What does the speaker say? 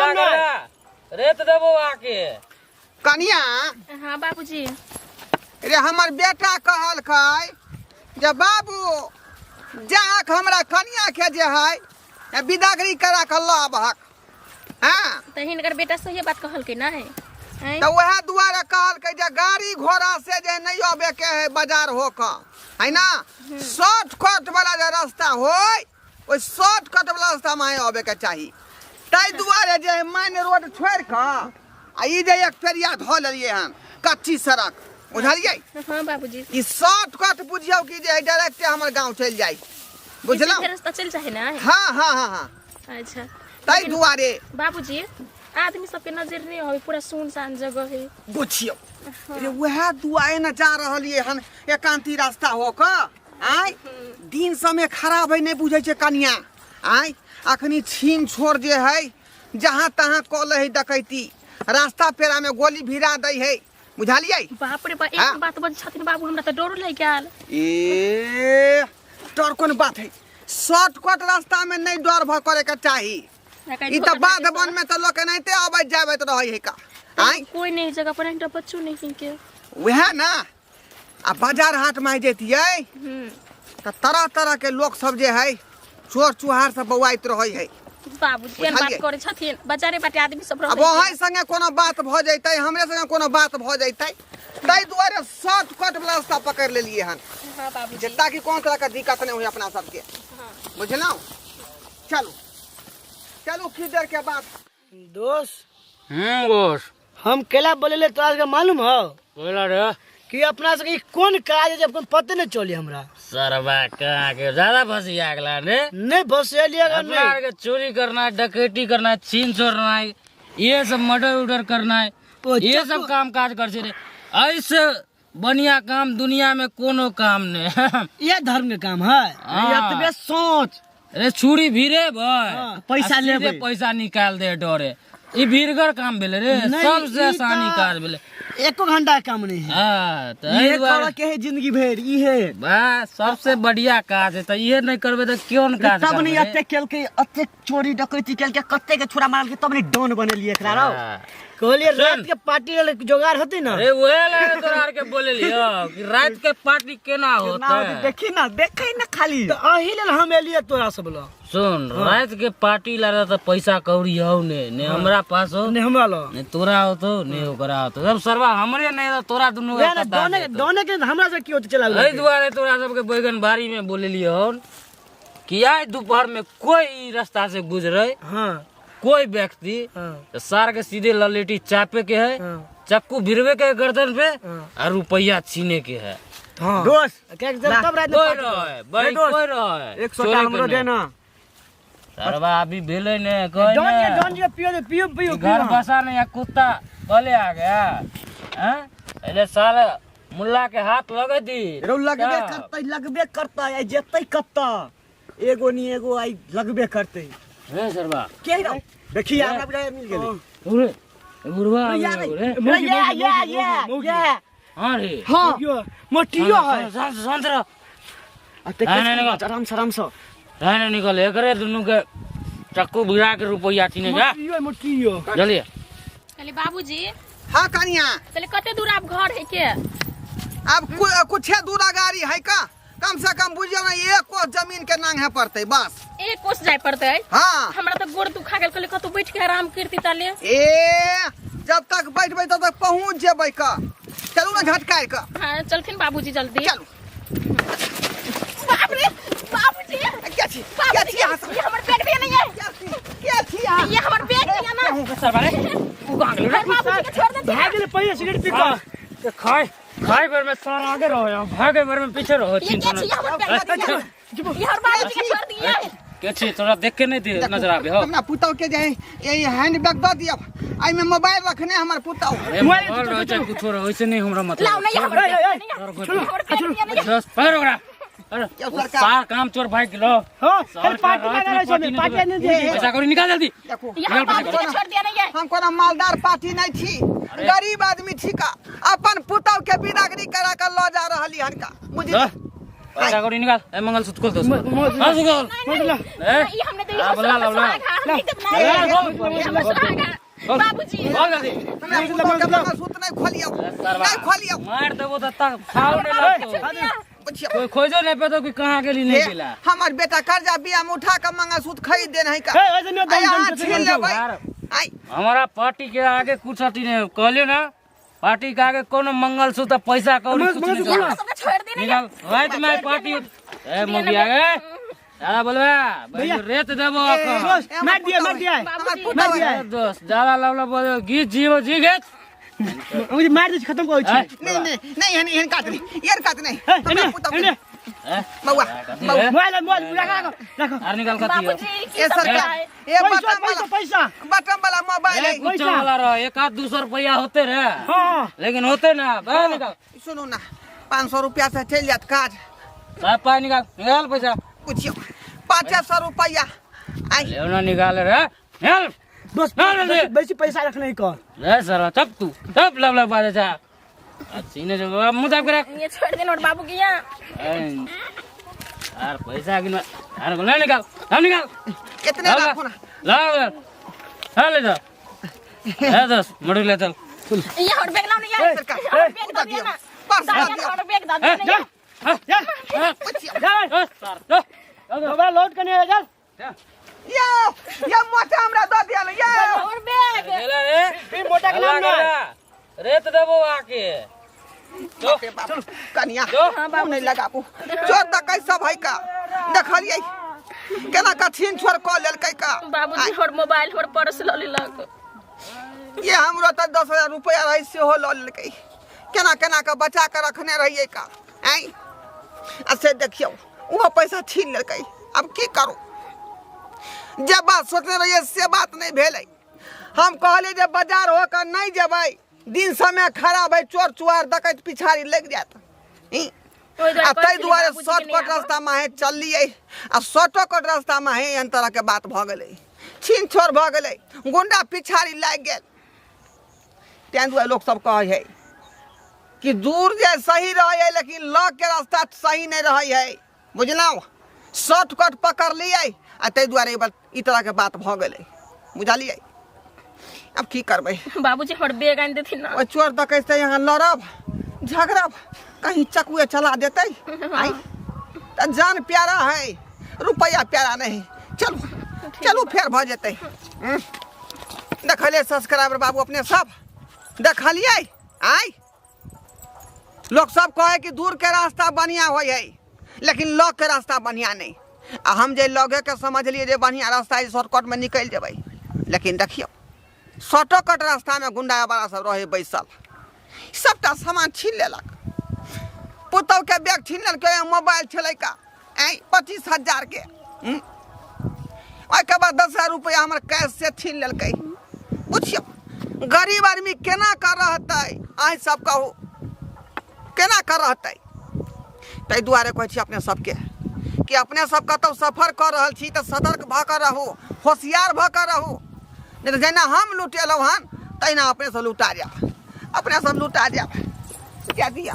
काम ना रेत देबो आके कनिया। हाँ बाबूजी। रे हमर बेटा कहल खाय जे बाबू जाक हमरा कनिया के जे है विदागरी करा के लाबहक। हां तो हिनकर बेटा सही बात कहल के ना है तो वह दुआरे कहल के जे गाड़ी घोड़ा से जे नहीं आवे के है बाजार होक है ना शॉर्टकट वाला जे रास्ता होय ओइ शॉर्टकट वाला रास्ता में आवे के चाहिए। ताई दुआरे जे मेन रोड छोड़ के आ ई जे एक फेरिया ध लेलिए हन कच्ची सड़क बुझलिए। हाँ बाबूजी। ई शॉर्टकट बुझियो कि जे डायरेक्ट हमर गांव चल जाई बुझलौ। रास्ता चल जाए ना। हां हां हां हां अच्छा ताई दुआरे बाबूजी आदमी सबके नजर नहीं हो पूरा सुनसान जगह है बुझियो। रे वह दुआरे न जा रहलिए हन एकांती रास्ता होक आय दिन समय खराब है नहीं बुझै छै कनिया आय अखनी छीन छोड़ जे है जहां तहां कॉल है डकैती रास्ता पेरा में गोली भिरा दै है बुझलिए। बाप रे बाप एक बात बज छथिन बाबू हमरा त डर लग गेल। ए डर कोन बात है शॉर्टकट रास्ता में नहीं डर भ करे के चाहिए। ई त बाद बन में त लोग नहिते आबै जाबै त रहै है का आय कोई नहीं जगह पर एक बच्चों नहीं के वह ना आ बाजार हाट में जैतिए त तरह तरह के लोग सब जे है चोर चुहार सब बौआइत रहै है। बाबूजी एन बात करे छथिन बाजारे बाटे आदमी सब रहै। अब वही संगे कोनो बात भ जैतै हमरे संगे कोनो बात भ जैतै ताई दुआरे शॉर्टकट वाला रास्ता पकड़ लेलिए हन। हां बाबूजी जे ताकि कोन तरह का दिक्कत नहीं होई अपना सबके। हां बुझलौ चलो चलो किधर के बात दोस्त। बोस हम केला बोलेले तोरा के मालूम हो बोला रे कि अपना से कौन काज है जब पता नहीं चली हमरा। सरवा कहाँ के ज्यादा फंसी आगला ने नहीं बस अपना के चोरी करना है डकैती करना है छीन छोड़ना है ये सब मर्डर उडर करना है ये सब काम काज कर रे ऐसे बढ़िया काम दुनिया में कोनो काम नहीं। ये धर्म के काम है ये सोच अरे छुरी भीरे भाई पैसा लेबे पैसा निकाल दे डरे ई भीरगर काम भेले रे सबसे आसानी काज भेले एको घंटा काम नहीं है। हां त ये करा के है जिंदगी भर ई है बस सबसे बढ़िया काज है त ये नहीं करबे त क्यों काज तब नहीं अते केल के अते चोरी डकैती केल के कत्ते के छोरा मार के तब नहीं डॉन बनेलिए एकरा रो कहलिए रात के पार्टी ले जोगार होती ना। अरे ओहे लगे तोरा के बोले लियो कि रात के पार्टी केना होता देखी ना देखे ना खाली तो अही ले हम एलिए तोरा सब लो सुन रात के पार्टी ला त पैसा कौड़ी हो ने हमरा पास हो ने हमरा लो ने तोरा हो तो ने ओकरा हो तो सब सरवा हमरे नहीं तोरा दुनु का पता दोने के हमरा से की होत चला एही दुआरे तोरा सब के बैगन बारी में बोले लियो कि आज दोपहर में कोई रास्ता से गुजरे हां कोई व्यक्ति तो सार के सीधे ललेटी चापे के है चक्कू भिरवे के गर्दन पे और रुपया छीने के है। दोस्त क्या तब रात कोई रहे भाई कोई रहे 100 हमरो देना सरवा अभी भेले ने कोई डॉन जी पियो घर बसा ने या कुत्ता पले आ गया हैं पहले साले मुल्ला के हाथ लगे दी रो लगबे करता है जेतै कत्ता एगो नी एगो आई लगबे करते रे सरवा के रो देखी हमरा मिल गेलै ओरे मुरवा रे ये हां रे हां मोटियो है शांत रह आराम से रहने निकल एकरे दुनु के चक्कू भिड़ा के रुपया छीने जा मोटियो चलिए चले बाबूजी। हां कनिया चले कते दूर आप घर है के अब कुछ दूर गाड़ी है का कम से कम बुझियो ना एक कोस जमीन के नांग है पड़ते बस एक कोस जाय पड़ते। हां हमरा तो गोड़ दुखा गेल कले कतो बैठ के आराम करती ताले ए जब तक बैठबै तब तक पहुंच जेबै का चलू ना झटकाय का। हां चलथिन बाबूजी जल्दी चलू बाप रे बाबूजी क्या छी ये हमर पेट भी नहीं है क्या छी ये हमर पेट भी है ना सरवा रे उगा गेल रे बाबूजी के छोड़ दे भाग गेले पहिले सिगरेट पी के खाए भर में सारा आगे रहो भागे भर में पीछे रहो ये हमर पेट ये हर बाबूजी के छोड़ दिया के छी तोरा देख के नहीं दे नजर आबे हो हमरा पुतौ के जाय ये हैंड बैग द दिया आई में मोबाइल रखने हमर पुतौ मोबाइल रहो चाहे कुछ रहो ऐसे नहीं हमरा मतलब लाओ नहीं हमर दस पकड़ ओकरा अरे सार काम चोर भाई किलो हां कल पार्टी लगा रहे छे पार्टी नहीं दे पैसा कौड़ी निकाल जल्दी ये बाबूजी के छोड़ दिया नहीं है हम कोनो मालदार पार्टी नहीं थी गरीब आदमी थी का अपन पुतौ के बिदागरी करा कर लो जा रहली हन का बुझी पैसा कौड़ी निकाल ए मंगलसूत्र खोल दो हां सुगल ये हमने तो ये बोला बाबूजी मंगलसूत्र नहीं खोलियो नहीं खोलियो मार देबो त खाओ नहीं लगतो कोई खोजो नहीं पे तो कि कहाँ के लिए नहीं मिला हमार बेटा कर्जा बिया में उठा के मंगलसूत्र खरीद दे नहीं का छीन ले भाई आई हमारा पार्टी के आगे कुछ अति नहीं कहलियो ना पार्टी के आगे कोनो मंगलसूत्र पैसा कौड़ी कुछ नहीं छोड़ देने निकाल राइट में पार्टी ए मुखिया ए ज्यादा बोलबे भाई रेत देबो अखन मार दिया हमार पुता ए दोस्त ज्यादा लवला बोल गीत जीवो जी गेत मुझे मार दे खत्म कर छी नहीं नहीं नहीं हन काट नहीं यार काट नहीं हमार पुता बउआ मोबाइल रखो आर निकाल कती बाबूजी ये सरकार ये पैसा बटन वाला मोबाइल है कुछ वाला रहो 1-200 रुपया होते रहे हां लेकिन होते ना बे निकाल सुनो ना 500 रुपया से चल जात काज साहब पाई निकाल पैसा पूछियो 500 रुपया आई ले ना निकाल रे निकाल बस बेसी पैसा रखना ही कर रे सर तब लवला बाजे जा सीने जो मुदाब करे ये छोड़ देना और बाबू की यहाँ यार पैसा गिन यार ले निकाल हम निकाल कितने लाखों ना ला ले जा ए दस मडू ले चल ये और बैग लाओ ना यार सरकार और बैग दे देना और बैग दे देना सर दोबारा लोड करने आ जा ये मोटा हमरा दे दिया ये और बैग ले रे ई मोटा के नाम ना रेत देबो आके चलो कनिया बाबू नहीं लगाबू चोर त कैसा भाई का देखलिए केना का छीन छोर क लेल कै का बाबूजी और मोबाइल और पर्स ल लेलक ये हमरो त 10,000 रुपया रही से हो ल लेकै केना केना का बचा के रखने रहिए का आई ऐसे देखियो वो पैसा छीन लेकै अब की करू जब बात सोचने रहिए से बात नहीं भेलै हम कहले जे बाजार होकर नहीं जेबै दिन समय खराब है चोर चुआर डकैत पिछाड़ी लग जात तै दुआरे शॉर्टकट रास्ता में है चलिए आ शॉर्टकट रास्ता में है एहन तरह के बात भ गेलै छीन छोर भ गेलै गुंडा पिछाड़ी लाग गेल तें दुआरे लोग सब कहे है कि दूर जे सही रहे है लेकिन लग के रास्ता सही नहीं रहे है बुझलौ शॉर्टकट पकड़ लिए आ तै दुआरे ई तरह के बात भ गेलै बुझलिए अब की करबे बाबूजी और बैग आन देथिन ना ओ चोर डकैत से यहाँ लड़ब झगड़ब कहीं चकुए चला देते आई त जान प्यारा है रुपया प्यारा नहीं चलू फेर भ जेते देखलिए सब्सक्राइबर बाबू अपने सब देखलिए आई लोग सब कहे कि दूर के रास्ता बढ़िया हो है लेकिन लग के रास्ता बढ़िया नहीं आ हम जे लगे के समझ लिए जे बढ़िया रास्ता है शॉर्टकट में निकल जेबै लेकिन देखियो शॉर्टकट रास्ता में गुंडा बड़ा सब रहे बैसल सबटा सामान छीन लेलक पुतौ के बैग छीन लेलकै मोबाइल छलै का 25,000 के ओके बाद 10,000 रुपया हमर कैश से छीन लेलकै बुझियो गरीब आदमी केना कर रहतै अहीं सब कहू केना कर रहतै तै दुआरे कहै छी अपने सबके कि अपने सब कतौ सफर कर रहल छी तऽ सतर्क भऽ कऽ रहू होशियार भऽ कऽ रहू नहीं तो जेना हम लुटेलौ हन तहिना अपने से लुटा जाब अपने सब लुटा जाब क्या दिया